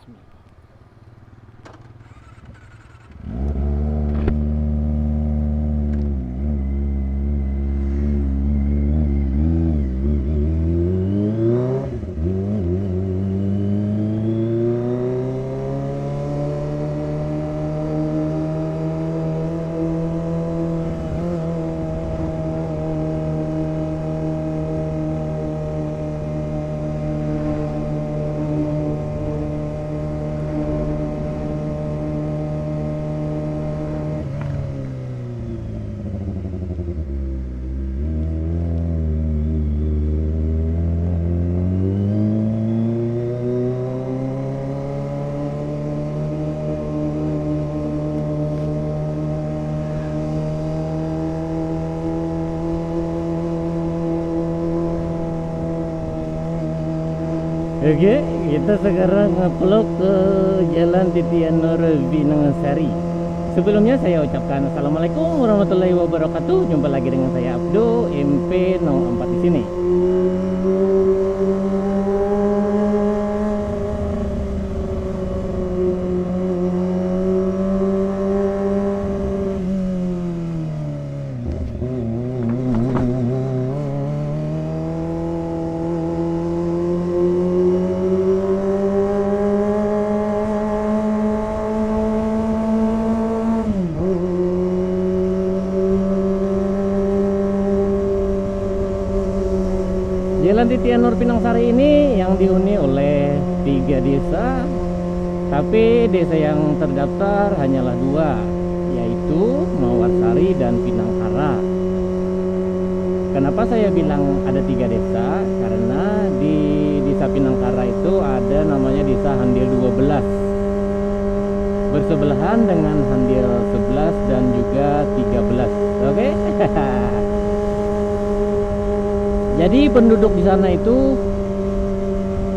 Bismillah. Oke, kita sekarang ngeplok ke Jalan Titian Nur Binangasari. Sebelumnya saya ucapkan Assalamualaikum warahmatullahi wabarakatuh. Jumpa lagi dengan saya Abdo MP 04 di sini. Jalan Titian Nur Pinangsari ini yang dihuni oleh 3 desa, tapi desa yang terdaftar hanyalah 2, yaitu Mawarsari dan Pinangkara. Kenapa saya bilang ada 3 desa? Karena di desa Pinangkara itu ada namanya desa Handil 12, bersebelahan dengan Handil 11 dan juga 13. Oke? Jadi penduduk di sana itu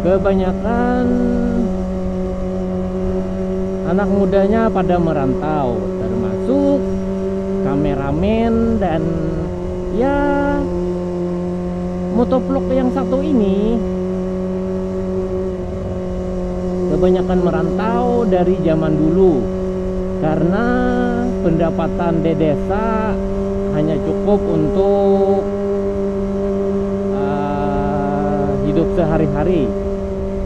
kebanyakan anak mudanya pada merantau, termasuk kameramen dan ya motovlog yang satu ini. Kebanyakan merantau dari zaman dulu karena pendapatan di desa hanya cukup untuk hidup sehari-hari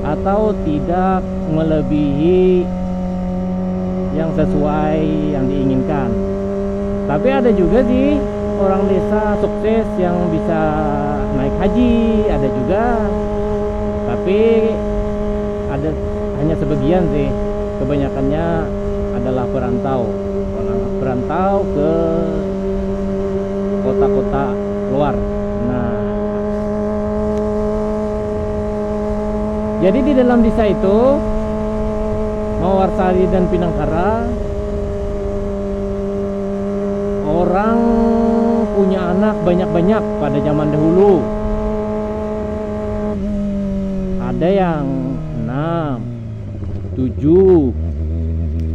atau tidak melebihi yang sesuai yang diinginkan. Tapi ada juga sih orang desa sukses yang bisa naik haji, ada juga. Tapi ada hanya sebagian sih. Kebanyakannya adalah perantau ke kota-kota luar. Nah, jadi di dalam desa itu Mawarsari dan Pinangkara, orang punya anak banyak-banyak pada zaman dahulu. Ada yang 6, 7,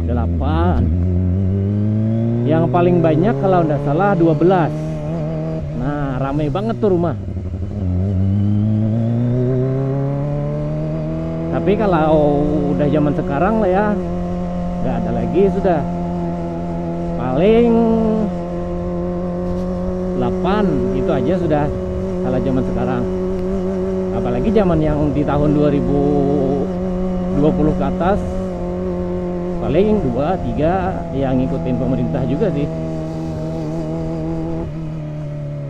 8. Yang paling banyak kalau tidak salah 12. Nah, ramai banget tuh rumah. Tapi kalau udah zaman sekarang lah ya, nggak ada lagi sudah. Paling 8 itu aja sudah kalau zaman sekarang. Apalagi zaman yang di tahun 2020 ke atas, paling 2, 3 yang ngikutin pemerintah juga sih.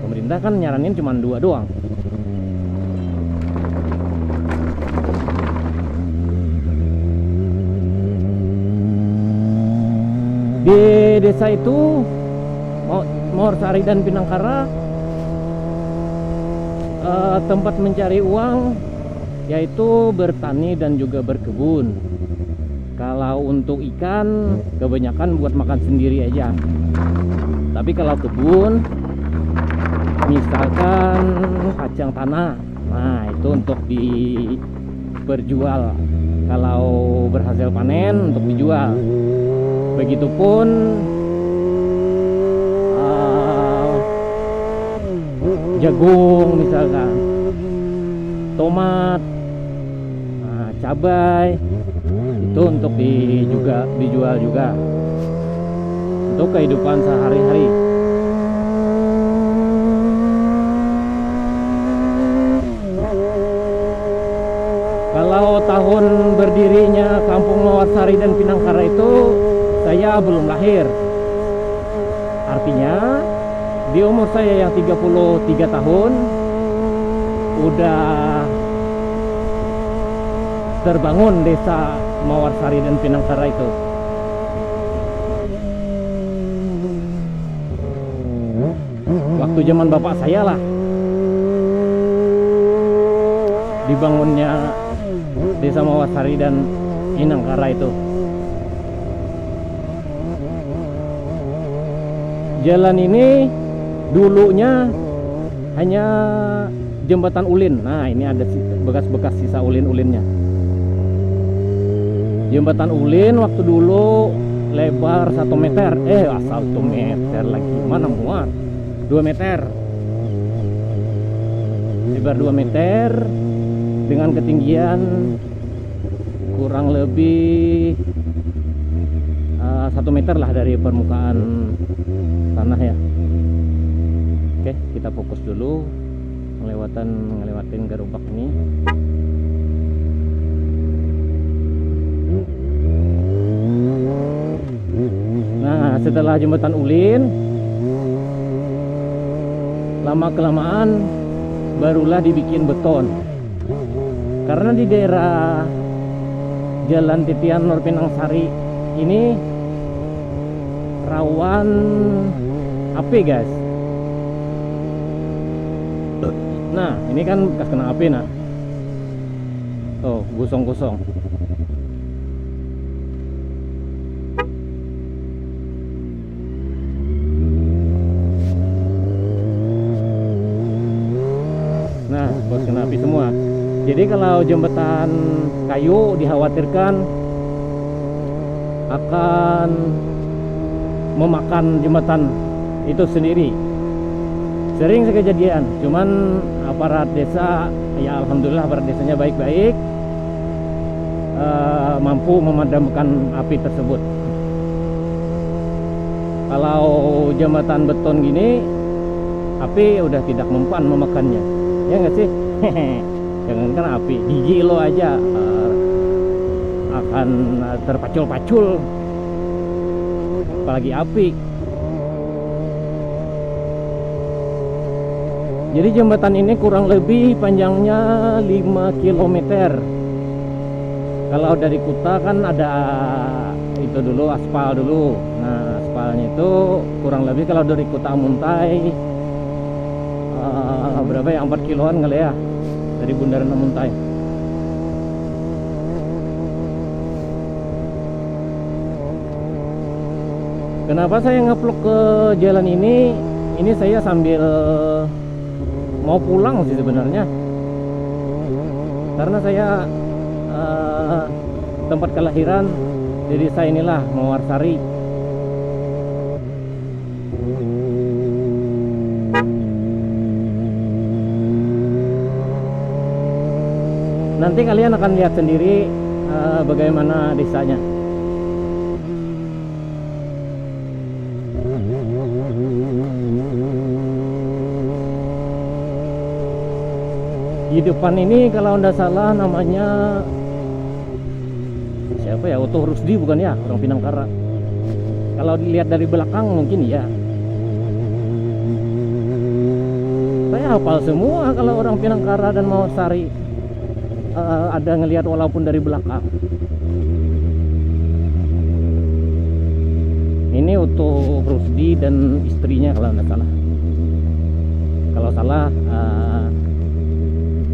Pemerintah kan nyaranin cuma 2 doang. Di desa itu Mawarsari dan Pinangkara, tempat mencari uang yaitu bertani dan juga berkebun. Kalau untuk ikan kebanyakan buat makan sendiri aja. Tapi kalau kebun, misalkan kacang tanah, nah itu untuk diperjual. Kalau berhasil panen untuk dijual. Begitupun jagung misalkan, tomat, cabai, itu untuk dijual juga untuk kehidupan sehari-hari. Kalau tahun berdirinya Kampung Mawarsari dan Pinangkara itu saya belum lahir. Artinya di umur saya yang 33 tahun udah terbangun desa Mawarsari dan Pinangkara itu. Waktu zaman bapak saya lah dibangunnya desa Mawarsari dan Pinangkara itu. Jalan ini dulunya hanya jembatan ulin. Nah, ini ada bekas-bekas sisa ulin-ulinnya. Jembatan ulin waktu dulu lebar 1 meter. 1 meter lagi. Mana muat? 2 meter. Lebar 2 meter dengan ketinggian kurang lebih 1 meter lah dari permukaan tanah ya. Oke, kita fokus dulu ngelewatin gerobak ini. Nah, setelah jembatan ulin, lama kelamaan barulah dibikin beton. Karena di daerah Jalan Titian Nur Pinangsari ini rawan api, guys. Nah, ini kan bekas kena api, nah. Tuh, gosong-gosong. Nah, bekas kena api semua. Jadi kalau jembatan kayu dikhawatirkan akan memakan jembatan itu sendiri. Sering kejadian, cuman aparat desa, ya alhamdulillah aparat desanya baik-baik, mampu memadamkan api tersebut. Kalau jembatan beton gini, api udah tidak mempan memakannya, ya nggak sih? Jangankan api, gigi lo aja akan terpacul-pacul, apalagi api. Jadi jembatan ini kurang lebih panjangnya 5 km. Kalau dari Kuta kan ada itu dulu, aspal dulu. Nah, aspalnya itu kurang lebih kalau dari Kuta Muntai berapa ya, 4 kiloan kali ya dari Bundaran Muntai. Kenapa saya ngevlog ke jalan ini? Ini saya sambil mau pulang sih sebenarnya, karena saya tempat kelahiran di desa inilah, Mawarsari. Nanti kalian akan lihat sendiri bagaimana desanya. Di depan ini kalau tidak salah namanya siapa ya, Oto Rusdi bukan ya, orang Pinangkara. Kalau dilihat dari belakang mungkin ya. Saya hafal semua kalau orang Pinangkara dan Mawarsari, ada ngelihat walaupun dari belakang. Ini Oto Rusdi dan istrinya kalau tidak salah. Kalau salah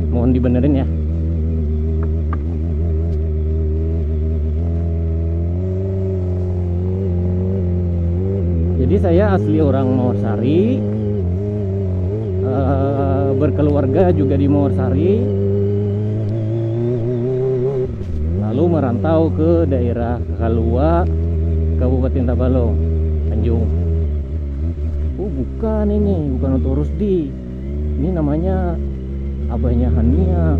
mohon dibenerin ya. Jadi saya asli orang Mawarsari, berkeluarga juga di Mawarsari, lalu merantau ke daerah Kalua, Kabupaten Tabalong, Tanjung. Bukan, ini bukan Oto Rusdi, ini namanya abahnya Hania.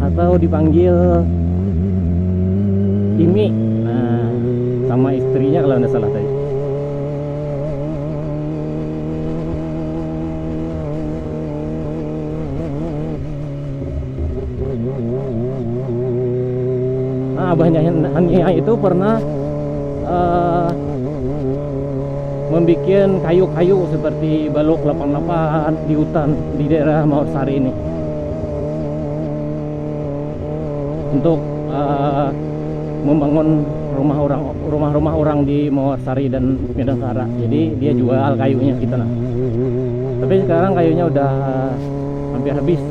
atau dipanggil Imi. Nah, sama istrinya kalau nggak salah tadi. Nah, abahnya Hania itu pernah membuat kayu-kayu seperti balok 88 di hutan di daerah Maorsari ini untuk membangun rumah-rumah orang di Maorsari dan Medansara. Jadi dia jual kayunya kita nah. Tapi sekarang kayunya udah hampir habis.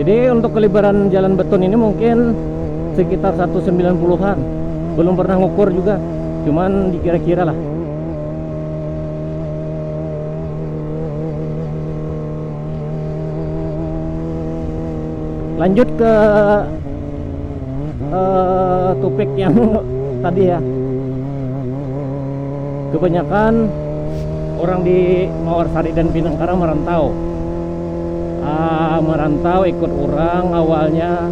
Jadi untuk kelebaran jalan beton ini mungkin sekitar 190-an. Belum pernah ngukur juga, cuman dikira-kira lah. Lanjut ke topik yang tadi ya. Kebanyakan orang di Maorsari dan Pinangkara merantau ikut orang. Awalnya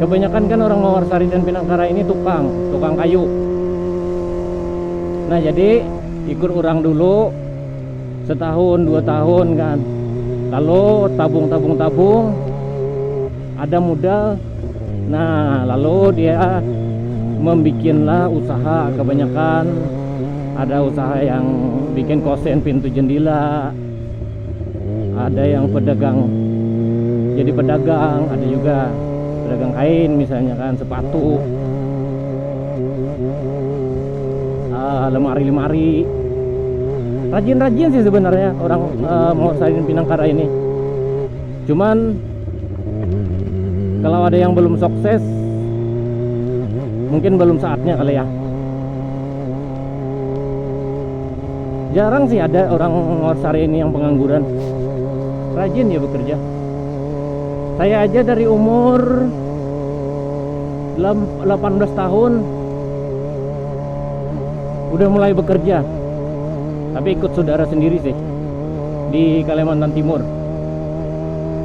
kebanyakan kan orang Maorsari dan Pinangkara ini tukang kayu. Nah jadi ikut orang dulu setahun 2 tahun kan, lalu tabung ada modal. Nah lalu dia membikinlah usaha. Kebanyakan ada usaha yang bikin kosen pintu jendela, ada yang jadi pedagang, ada juga pedagang kain misalnya kan, sepatu, lemari. Rajin sih sebenarnya orang Maorsari dan Pinangkara ini. Cuman kalau ada yang belum sukses, mungkin belum saatnya kali ya. Jarang sih ada orang Maorsari ini yang pengangguran. Rajin ya bekerja. Saya aja dari umur 18 tahun udah mulai bekerja. Tapi ikut saudara sendiri sih di Kalimantan Timur.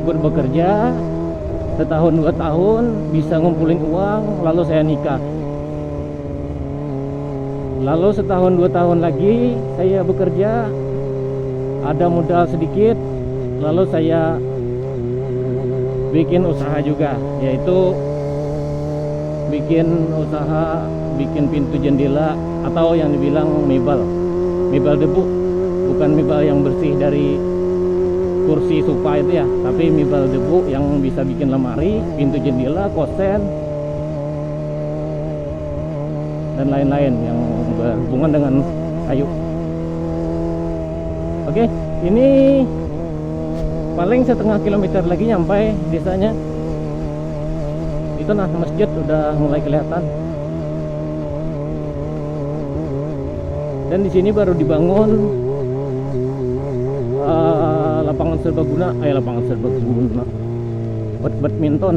Ikut bekerja setahun 2 tahun, bisa ngumpulin uang, lalu saya nikah. Lalu setahun 2 tahun lagi saya bekerja, ada modal sedikit, lalu saya bikin usaha juga, yaitu bikin pintu jendela atau yang dibilang mebel debu. Bukan mebel yang bersih dari kursi sofa itu ya, tapi mebel debu yang bisa bikin lemari, pintu jendela, kosen, dan lain-lain yang berhubungan dengan kayu. Oke, ini paling setengah kilometer lagi nyampe desanya. Itu nah masjid udah mulai kelihatan. Dan di sini baru dibangun lapangan serbaguna buat badminton.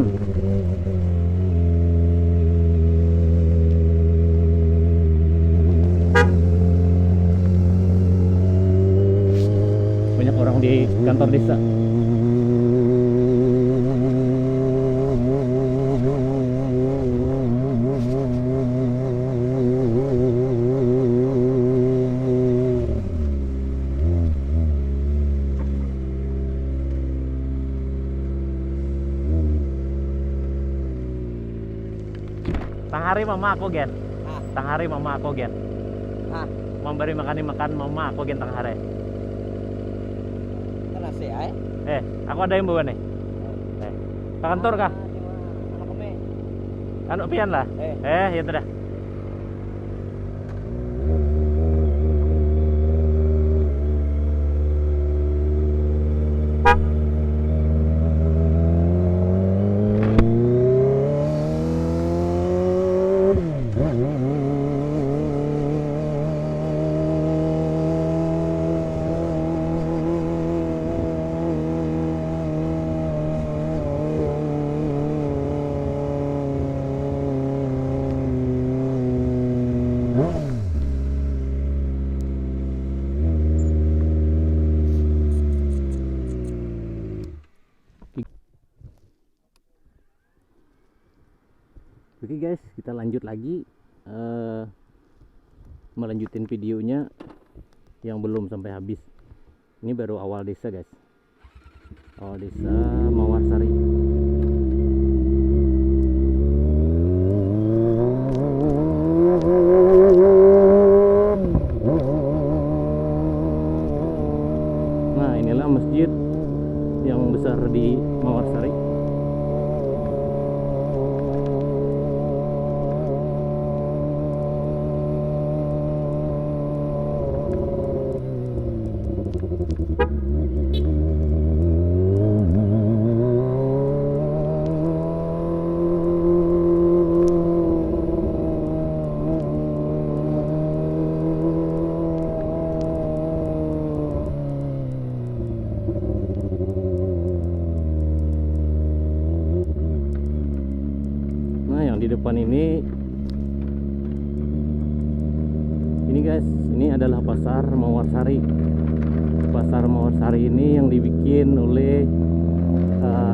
Banyak orang di kantor desa. Tanghari mama aku gen. Tanghari mama aku gen. Memberi makan mama aku gen tanghari. Nasi ay? Aku ada yang bawa nih. Ke kantor kah? Anu pian lah. Ya sudah. Oke guys, kita lanjut lagi melanjutin videonya yang belum sampai habis. Ini baru awal desa guys, awal desa Mawarsari. Nah, inilah masjid yang besar di Mawarsari. Di depan ini guys, ini adalah pasar Mawarsari. Pasar Mawarsari ini yang dibikin oleh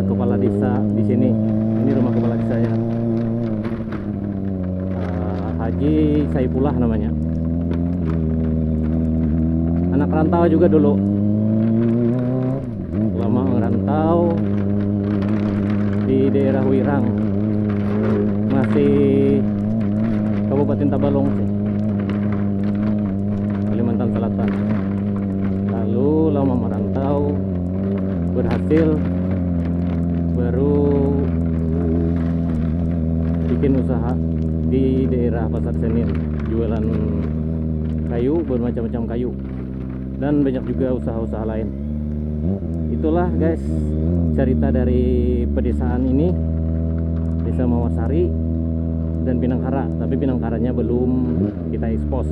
kepala desa di sini. Ini rumah kepala desa ya, Haji Saifullah namanya. Anak rantau juga dulu, lama ngerantau di daerah Wirang, masih Kabupaten Tabalong sih, Kalimantan Selatan. Lalu lama merantau, berhasil, baru bikin usaha di daerah Pasar Senen, jualan kayu, bermacam-macam kayu, dan banyak juga usaha-usaha lain. Itulah guys cerita dari pedesaan ini, Desa Mawarsari dan Pinangkara. Tapi Pinangkaranya belum kita ekspos.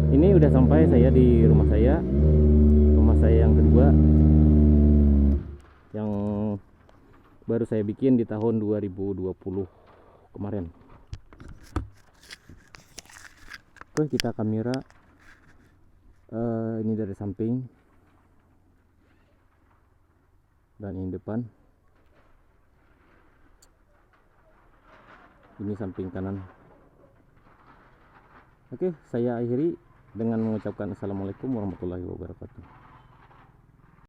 Ini udah sampai saya di rumah saya yang kedua, yang baru saya bikin di tahun 2020 kemarin. Oke, kita kamera ini dari samping dan ini depan. Ini samping kanan. Oke, saya akhiri dengan mengucapkan assalamualaikum warahmatullahi wabarakatuh.